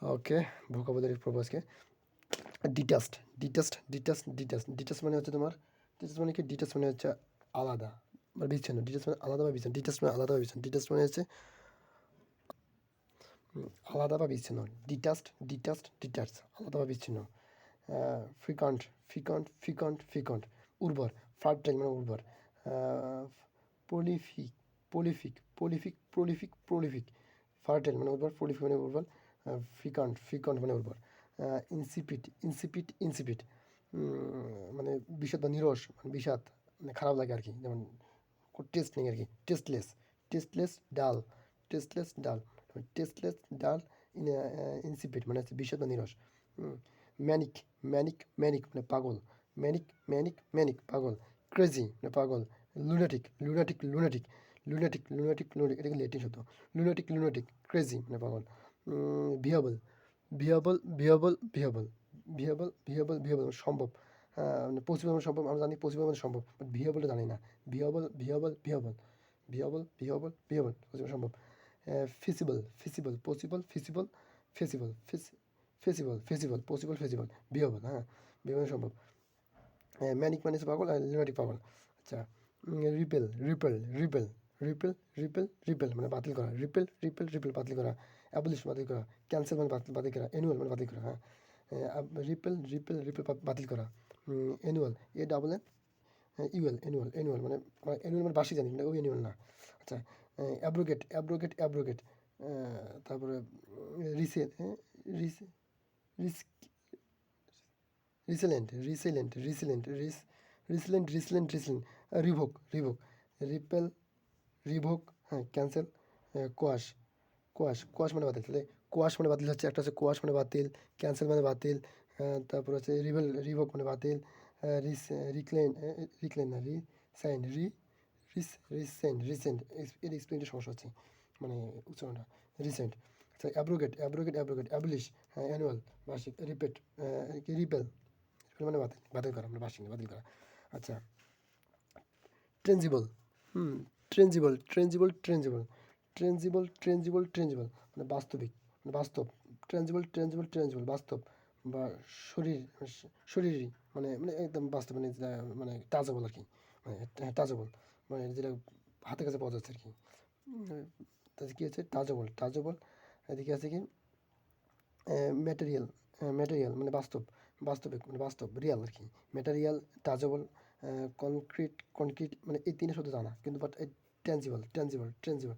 ওকে, vocabulary পড়বো আজকে। Detached, detached, detached, detached, detached মানে হচ্ছে তোমার, ডিটাস্ট মানে কি? ডিটাস্ট মানে হচ্ছে আলাদা বা বিচ্ছিন্ন। ডিটাস্ট মানে আলাদা বা বিচ্ছিন্ন। ডিটাস্ট মানে আলাদা বা বিচ্ছিন্ন। ডিটাস্ট মানে হচ্ছে আলাদা বা বিচ্ছিন্ন। ডিটাস্ট, ডিটাস্ট, ডিটাচ, আলাদা বা বিচ্ছিন্ন। ফ্রিকন্ট, ফ্রিকন্ট, ফ্রিকন্ট, ফ্রিকন্ট, উর্বর। ফার্টাইল মানে উর্বর। Prolific, prolific, prolific, prolific, prolific. Fertile মানে উর্বর, প্রলিফিক মানে উর্বর, ফ্রিকন্ট, ফ্রিকন্ট মানে উর্বর। ইনসিপিড, ইনসিপিড, ইনসিপিড, মানে বিষাদ বা নিরস, মানে বিষাদ, মানে খারাপ লাগে আর কি। যেমন টেস্ট নেই আর কি। টেস্টলেস, টেস্টলেস, ডাল, টেস্টলেস, ডাল, টেস্টলেস, ডাল, ইনসিপিড মানে হচ্ছে বিষাদ বা নিরস। ম্যানিক, ম্যানিক, ম্যানিক মানে পাগল। ম্যানিক, ম্যানিক, ম্যানিক পাগল। ক্রেজি মানে পাগল। Lunatic, lunatic, lunatic, lunatic, lunatic, lunatic, এটা কি লেটিন শব্দ। লুনাটিক, লুনাটিক, ক্রেজি মানে পাগল। ভিয়াবল, ভিয়াবল, ভিয়াবল, ভিয়াবল, ভিয়াবল, ভিয়াবল, ভিয়াবল সম্ভব। মানে পসিবল মানে সম্ভব, আমরা জানি পসিবল মানে সম্ভব, বাট ভিয়াবলটা জানি না। ভিয়াবল, ভিয়াবল, ভিয়াবল, ভিয়াবল, ভিয়াবল, ভিয়াবল পসিবল সম্ভব। ফিসিবল, ফিসিবল, পসিবল, ফিসিবল, ফেসিবল, ফেসিবল, ফেসিবল, পসিবল, ফেসিবল, ভিয়াবল, হ্যাঁ, ভিয়াবল সম্ভব। ম্যানিক মানে হচ্ছে পাগল, আর লিউনাটিক পাগল। আচ্ছা, repel, repel, repel, repel, repel, repel মানে বাতিল করা। রিপেল, রিপেল, রিপেল বাতিল করা। অ্যাবলিশ বাতিল করা। ক্যান্সেল মানে বাতিল করা। অ্যানুয়াল মানে বাতিল করা, হ্যাঁ। রিপেল, রিপেল, রিপেল বাতিল করা। অ্যানুয়াল, এ double N UL, annual, annual মানে অ্যানুয়াল মানে বার্ষিক জানি, মানে ওই অ্যানুয়াল না। আচ্ছা, অ্যাব্রোগেট, অ্যাব্রোগেট, অ্যাব্রোগেট, তারপরে রিসে, রিস, রিস, রিসেলেন্ট, রিসেলেন্ট, রিসেলেন্ট, রিসেলেন্ট, রিসেলেন্ট, রিসেলেন্ট, রিভোক, রিভোক, রিপেল, রিভোক, হ্যাঁ, ক্যান্সেল। কোয়াশ, কোয়াশ, কোয়াশ মানে বাতিল। তাহলে কোয়াশ মানে বাতিল হচ্ছে, একটা হচ্ছে কোয়াশ মানে বাতিল, ক্যান্সেল মানে বাতিল, তারপর হচ্ছে রিভোক মানে বাতিল, রিস, রিক্লেন, রিক্লেন না, রিসাইন, রিসেন্ট, রিসেন্ট, এর এক্সপ্লেনের সমস্যা হচ্ছে, মানে উচ্চারণটা। রিসেন্ট। আচ্ছা, অ্যাব্রোগেট, অ্যাব্রোগেট, অ্যাব্রোগেট, অ্যাবলিশ, হ্যাঁ, অ্যানুয়াল বার্ষিক। রিপেট, রিপেল, মানে বাতিল, বাতিল করা, মানে বার্ষিক না, বাতিল করা। আচ্ছা, ট্রেঞ্জিবল, হুম, ট্রেঞ্জিবল, ট্রেঞ্জিবল, ট্রেঞ্জিবল, ট্রেঞ্জিবল, ট্রেঞ্জিবল, ট্রেঞ্জিবল মানে বাস্তবিক, মানে বাস্তব। ট্রেঞ্জিবল, ট্রেঞ্জিবল, ট্রেঞ্জিবল বাস্তব বা শরীর, শরীরই, মানে মানে একদম বাস্তব, মানে মানে টাচেবল আর কি, মানে টাচেবল, মানে যেটা হাতের কাছে পাওয়া যাচ্ছে আর কি। তাতে কী আছে? টাচেবল, টাচেবল। এদিকে আছে কি? ম্যাটেরিয়াল, ম্যাটেরিয়াল মানে বাস্তব, বাস্তবিক মানে বাস্তব, রিয়াল আর কি। ম্যাটেরিয়াল, টাচেবল, কনক্রিট, কনক্রিট, মানে এই তিনটা শব্দ জানা, কিন্তু but tangible, tangible, tangible,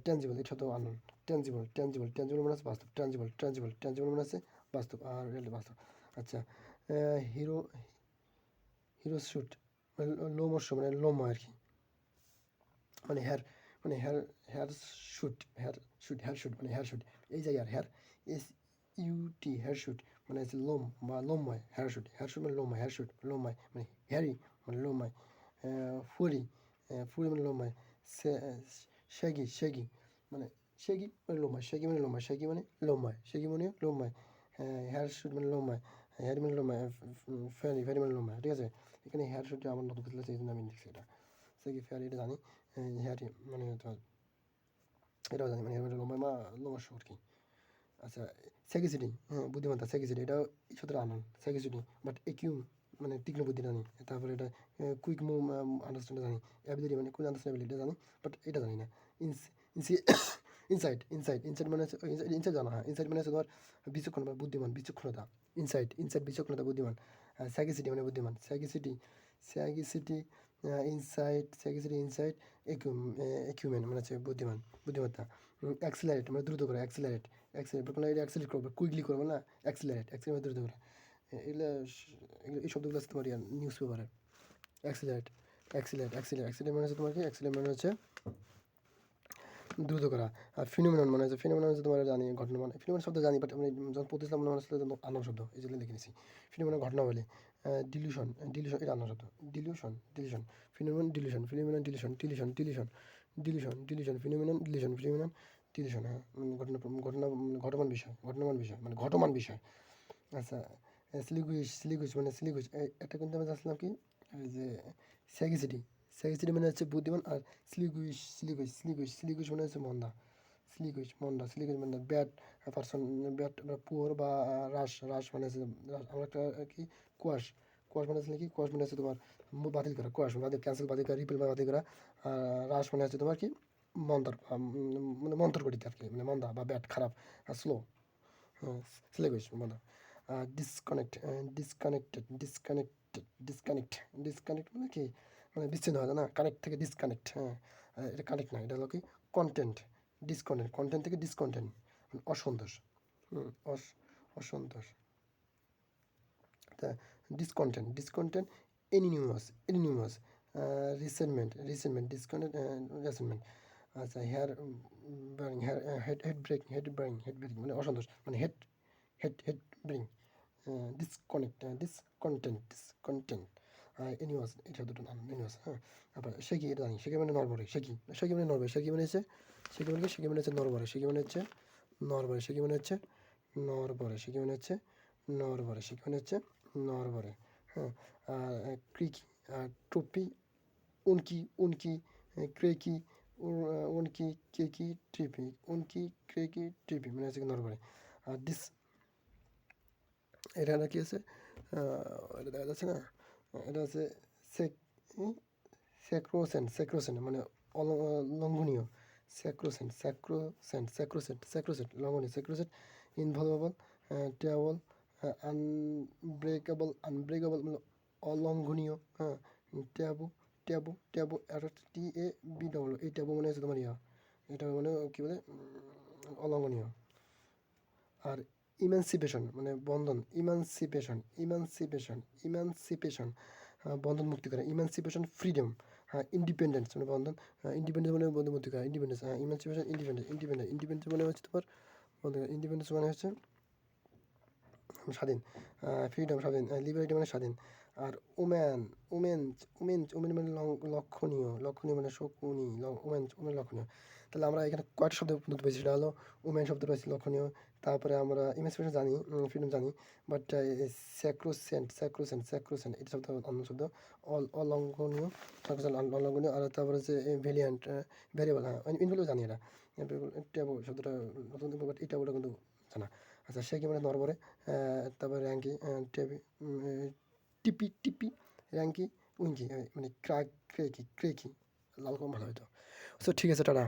tangible এই শব্দ আননোন। ট্যাঞ্জিবল, ট্যাঞ্জিবল, ট্যাঞ্জিবল মানে আছে বাস্তব, ট্যাঞ্জিবল, ট্যাঞ্জিবল, ট্যাঞ্জিবল মানে আছে বাস্তব, আর রিয়েল বাস্তব। আচ্ছা, হিরো, হিরো শ্যুট মানে লোমর্ষ, মানে লোময় আর কি, মানে হেয়ার, মানে hair, hirsute, hirsute, hirsute মানে হেয়ার শুট, এই জায়গার hair, S U T, hirsute মানে হচ্ছে লোম বা লোমময়। হেয়ার শুট, হেয়ার শুট মানে লোমময়, হেয়ার শুট লোমময় মানে হেয়ারি, মানে লোমময়। ফুরি, ফুরি মানে লোমময়। শেগি, শেগি মানে শেগি মানে লোমময়, শেগি মানে লোমময়, শেগি মানে লোমময়, শেগি মানে লোমময়। হেয়ার শুট মানে লোমময়, হেয়ারি মানে লোমময়, ফেয়ারি, ফেয়ারি মানে লোমময়, ঠিক আছে। এখানে হেয়ার শুটটা আমার নতুন ছিল, সেই জন্য আমি লিখছি এটা। সেগি ফেয়ারি এটা জানি, হেয়ারি মানে তোমার এটাও জানি, মানে এর লম্বা লম্বা শো আর কি। আচ্ছা, স্যাগিসিটি, হ্যাঁ, বুদ্ধিমত্তা, স্যাগিসিটি এটাও শব্দটা আনন, স্যাগিসিটি, বাট একিউ মানে তীক্ষ্ণ বুদ্ধিটা জানি। তারপরে এটা কুইক মুভ আন্ডারস্ট্যান্ড জানি। অ্যাবিলিটি মানে কুইক আন্ডারস্ট্যান্ড অ্যাবিলিটি জানি, বাট এটা জানি না। ইনস, ইনসি, ইনসাইট, ইনসাইট, ইনসাইট মানে হচ্ছে ইনসাইট জানা, হ্যাঁ। ইনসাইট মানে হচ্ছে তোমার বিচক্ষণ বা বুদ্ধিমান, বিচক্ষণতা। ইনসাইট, ইনসাইট বিচক্ষণতা, বুদ্ধিমান। স্যাগিসিটি মানে বুদ্ধিমান, স্যাগিসিটি, স্যাগিসিটি, ইনসাইট, স্যাগিসিটি, ইনসাইট, একিউমেন মানে হচ্ছে বুদ্ধিমান, বুদ্ধিমত্তা। অ্যাক্সিলারেট মানে দ্রুত করা, অ্যাক্সিলারেট, অ্যাক্সিলারেট কোনো এটা অ্যাক্সিলেট করবো, কুইকলি করবো না, অ্যাক্সিলারেট, অ্যাক্সিলারেট মানে দ্রুত করা। এগুলো এই শব্দগুলো আছে তোমার নিউজ পেপারে। অ্যাক্সিলারেট, অ্যাক্সিলারেট, অ্যাক্সিলারেট, অ্যাক্সিলারেট মানে হচ্ছে তোমার কি? অ্যাক্সিলারেট মানে হচ্ছে দ্রুত করা। আর ফিনোমেনন মানে হচ্ছে, ফিনোমেনন হচ্ছে তোমার জানি ঘটনা, মানে ফিনোমেনন শব্দ জানি, বাট আমি যখন পড়তেছিলাম মনে হচ্ছিল আনন্দ শব্দ, এই জন্য লিখে নিয়েছি ফিনোমেনন, ঘটনা বলে। ডিলিউশন, ডিলিউশন এটা আনন্দ শব্দ, dilution, dilution, ফিনোমেনন, dilution, ফিনোমেনন, dilution, dilution, dilution, dilution, dilution, ফিনোমেনন, dilution, ফিনোমেনন, dilution, হ্যাঁ, ঘটনা, ঘটনা, ঘটমান বিষয়, ঘটনামান বিষয় মানে ঘটমান বিষয়। আচ্ছা, স্লিগুইশ, স্লিগুইশ মানে স্লিগুইশ, এটা কিন্তু আমি জানছিলাম কি, এই যে স্যাগিসিটি, স্যাগিসিটি মানে হচ্ছে বুদ্ধিমান, আর স্লিগুইশ, স্লিগুইশ, স্লিগুইশ, স্লিগুইশ মানে হচ্ছে মন্দা, সিলিকুইশ মন্দা, সিলিকুইশ মন্দা, ব্যাড পারসন, ব্যাড পুয়ার বা রাশ, রাশ মানে হচ্ছে আমরা একটা কি কোয়াশ, কোয়াশ মানে হচ্ছে কি, কোয়াশ মানে হচ্ছে তোমার বাতিল করা, কোয়াশ বাতিল, ক্যান্সেল বাতিল করা, রিপেল বাতিল করা। রাশ মানে হচ্ছে তোমার কি মন্দার, মানে মন্তর করিতে আর কি, মানে মন্দা বা ব্যাড খারাপ, স্লো, সিলিকুইশ মন্দা। Disconnect, disconnected, disconnected, disconnect, disconnect মানে কি, মানে বিচ্ছিন্ন হয় না, কানেক্ট থেকে ডিসকানেক্ট, হ্যাঁ এটা কানেক্ট না, এটা হলো কি কন্টেন্ট, ডিসকন্টেন্ট, কন্টেন্ট থেকে ডিসকন্টেন্ট, অসন্তোষ, অসন্তোষ, তা ডিসকন্টেন্ট, ডিসকন্টেন্ট, এনিনিউয়াস, এনিনিউয়াস, রিসেন্টমেন্ট, রিসেন্টমেন্ট, ডিসকন্টেন্ট, রিসেন্টমেন্ট। আচ্ছা hair burning, hair head, head break, head burning, head breaking মানে অসন্তোষ, মানে head, head, head bring, disconnect, discontent, discontent, এনিওয়াস, এটা দুটো নাম এনিওয়াস, হ্যাঁ। আবার শেকি, এটা জানি, শেকি মানে নরবরে, শেকি, শেকি মানে নরবরে, শেকি মানে হচ্ছে, শেকি মানে কি, শেকি মানে হচ্ছে নরবরে, শেকি মানে হচ্ছে নরবরে, শেকি মানে হচ্ছে নরবরে, শেকি মানে হচ্ছে নরবরে, শেকি মানে হচ্ছে নরবরে, হ্যাঁ। আর ক্রিকি, টুপি, উনকি, উনকি, ক্রেকি, উনকি, কেকি, ট্রিপি, উনকি, ক্রেকি, ট্রিপি মানে হচ্ছে নরবরে। আর এটা কি আছে, এটা দেখা যাচ্ছে না, এটা হচ্ছে সেক, স্যাক্রোসেন্ট, স্যাক্রোসেন্ট মানে লঙ্ঘনীয়, স্যাক্রোসেন্ট, স্যাক্রোসেন্ট, স্যাক্রোসেন্ট, স্যাক্রোসেন্ট লঙ্ঘনীয়, স্যাক্রোসেন্ট, ইনভলভেবল, টেবল, আনব্রেকেবল, আনব্রেকেবল মানে অলঙ্ঘনীয়, হ্যাঁ। ট্যাবু, ট্যাবু, ট্যাবু, এটা TABU, এই ট্যাবু মানে হচ্ছে তোমার ইয়া, এটা মানে কী বলে, অলঙ্ঘনীয়। আর ইমানসিপেশন মানে বন্ধন, ইমানসিপেশন, ইমানসিপেশন, ইমানসিপেশন বন্ধন মুক্তি করা, ইমানসিপেশন ফ্রিডম, হ্যাঁ। ইন্ডিপেন্ডেন্স মানে বন্ধন, ইন্ডিপেন্ডেন্স মানে বন্ধন মুক্তি করা, ইন্ডিপেন্ডেন্স, হ্যাঁ। ইমানসিপেশন, ইন্ডিপেন্ডেন্স, ইন্ডিপেন্ডেন্স, ইন্ডিপেন্ডেন্স মানে হচ্ছে তোমার বন্ধন, ইন্ডিপেন্ডেন্স মানে হচ্ছে স্বাধীন, ফ্রিডম স্বাধীন, লিবার্টি মানে স্বাধীন। আর ওম্যান, ওমেন্স, ওমেন্স, ওমেন মানে লক্ষণীয়, লক্ষণীয় মানে শকুনি, ওমেন্স, ওমেন লক্ষণীয়। তাহলে আমরা এখানে কয়টা শব্দ পর্যন্ত পেয়েছি, সেটা হলো ওমেন শব্দ পেয়েছি লক্ষণীয়, তারপরে আমরা ইমেন্সিপেশন জানি, ফ্রিডম জানি, বাট স্যাক্রোসেন্ট, স্যাক্রোসেন্ট, স্যাক্রোসেন্ট এটা শব্দ অন্য শব্দ, অলঙ্ঘনীয়, স্যাক্রোসেন্ট অলঙ্ঘনীয়। আর তারপরে হচ্ছে ভ্যালিয়ান্ট, ভ্যারিয়েবল, হ্যাঁ ইনভ্যালিও জানি এটা, ট্যাবু শব্দটা নতুন, বাট এটা ওটা কিন্তু জানা। আচ্ছা সে কি মানে নরবরে, তারপরে র্যাঙ্কি, টেবি, টিপি, টিপি, র্যাঙ্কি, উইঙ্কি, মানে ক্রেকি, ক্রেকি লাল কম ভালো হতো। সো ঠিক আছে, টাটা।